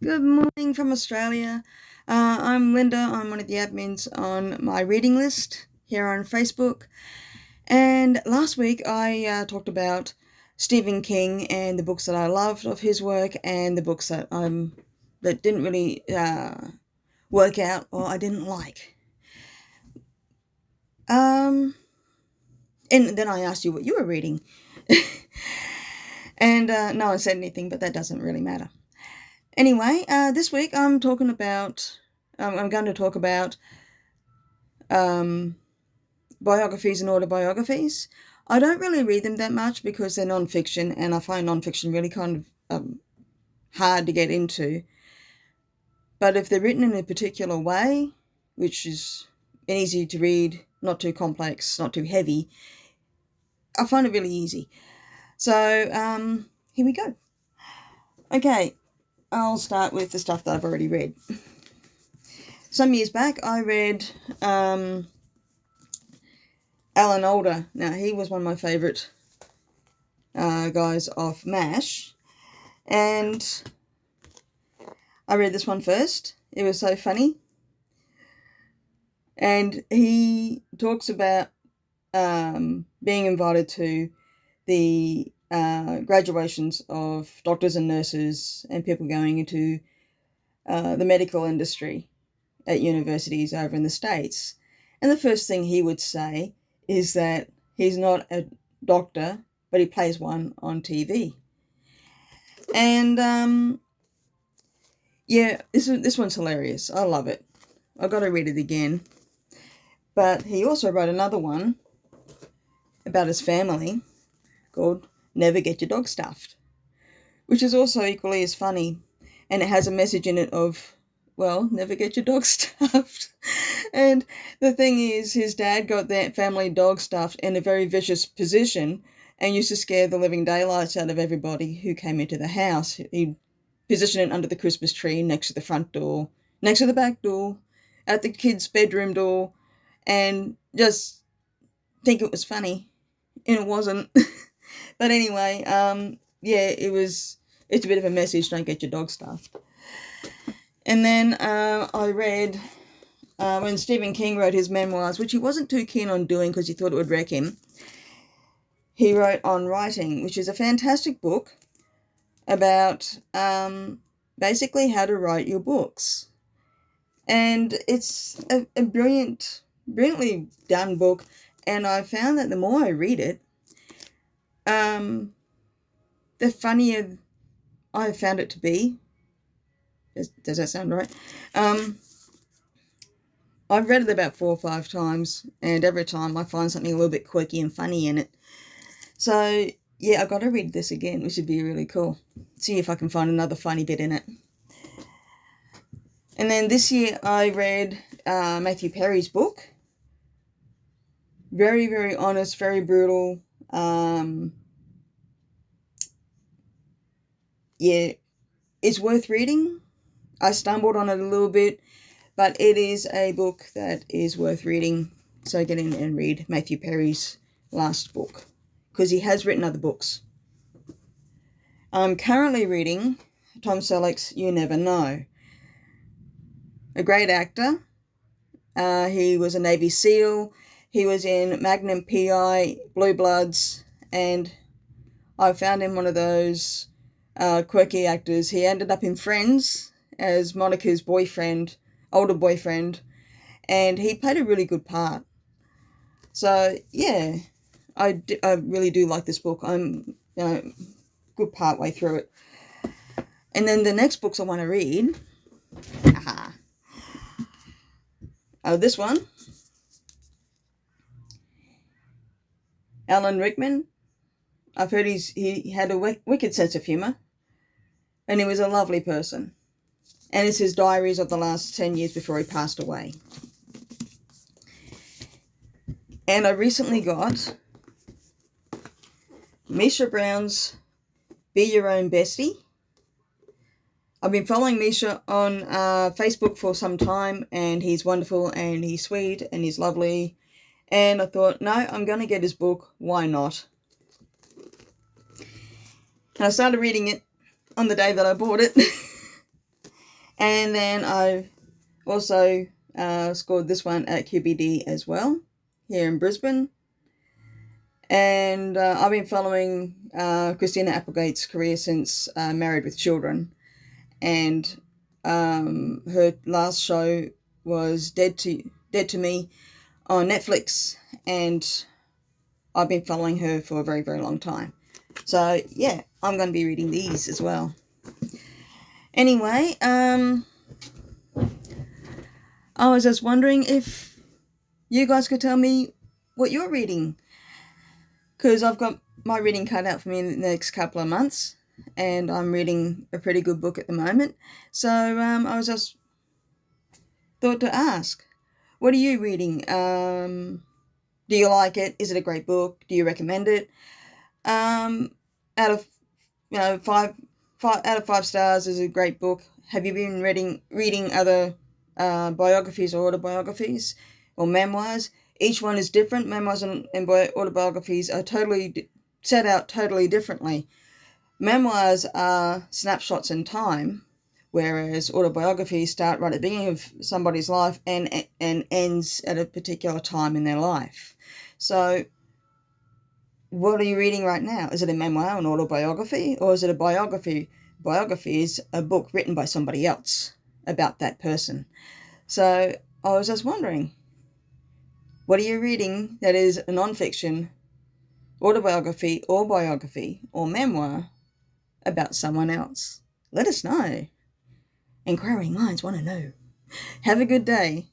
Good morning from Australia. I'm Linda. I'm one of the admins on my reading list here on Facebook. And last week I talked about Stephen King and the books that I loved of his work and the books that didn't really work out or I didn't like. And then I asked you what you were reading. And no one said anything, but that doesn't really matter. Anyway, this week I'm going to talk about biographies and autobiographies. I don't really read them that much because they're non-fiction, and I find non-fiction really kind of hard to get into. But if they're written in a particular way, which is easy to read, not too complex, not too heavy, I find it really easy. So here we go. Okay, I'll start with the stuff that I've already read. Some years back, I read Alan Alda. Now, he was one of my favourite guys of MASH, and I read this one first. It was so funny, and he talks about being invited to the graduations of doctors and nurses and people going into the medical industry at universities over in the States. And the first thing he would say is that he's not a doctor, but he plays one on TV. And this one's hilarious. I love it. I've got to read it again. But he also wrote another one about his family called Never Get Your Dog Stuffed, which is also equally as funny. And it has a message in it of, well, never get your dog stuffed. And the thing is, his dad got that family dog stuffed in a very vicious position and used to scare the living daylights out of everybody who came into the house. He'd position it under the Christmas tree, next to the front door, next to the back door, at the kids' bedroom door, and just think it was funny. And it wasn't. But anyway, it's a bit of a message, don't get your dog stuffed. And then I read when Stephen King wrote his memoirs, which he wasn't too keen on doing because he thought it would wreck him. He wrote On Writing, which is a fantastic book about basically how to write your books. And it's a brilliantly done book. And I found that the more I read it, the funnier I have found it to be. Does that sound right? I've read it about 4 or 5 times, and every time I find something a little bit quirky and funny in it. So, yeah, I've got to read this again, which would be really cool. See if I can find another funny bit in it. And then this year I read Matthew Perry's book. Very, very honest, very brutal. It's worth reading. I stumbled on it a little bit, but it is a book that is worth reading. So get in and read Matthew Perry's last book, because he has written other books. I'm currently reading Tom Selleck's You Never Know. A great actor. He was a Navy SEAL. He was in Magnum PI, Blue Bloods, and I found him one of those quirky actors. He ended up in Friends as Monica's older boyfriend, and he played a really good part. So, yeah, I really do like this book. I'm good part way through it. And then the next books I want to read, this one, Alan Rickman. I've heard he had a wicked sense of humour, and he was a lovely person. And it's his diaries of the last 10 years before he passed away. And I recently got Misha Brown's Be Your Own Bestie. I've been following Misha on Facebook for some time, and he's wonderful, and he's sweet, and he's lovely. And I thought, no, I'm going to get his book. Why not? And I started reading it on the day that I bought it. And then I also scored this one at QBD as well, here in Brisbane. And I've been following Christina Applegate's career since Married with Children. And her last show was Dead to Me on Netflix. And I've been following her for a very, very long time. So, yeah, I'm going to be reading these as well. Anyway, I was just wondering if you guys could tell me what you're reading, because I've got my reading cut out for me in the next couple of months, and I'm reading a pretty good book at the moment. So I was just thought to ask, what are you reading? Do you like it? Is it a great book? Do you recommend it? Out of 5 out of 5 stars is a great book. Have you been reading other biographies or autobiographies or memoirs? Each one is different. Memoirs and autobiographies are set out totally differently. Memoirs are snapshots in time, whereas autobiographies start right at the beginning of somebody's life and ends at a particular time in their life. So what are you reading right now? Is it a memoir, an autobiography, or is it a biography? Biography is a book written by somebody else about that person. So I was just wondering, what are you reading that is a non-fiction, autobiography or biography or memoir about someone else? Let us know. Inquiring minds want to know. Have a good day.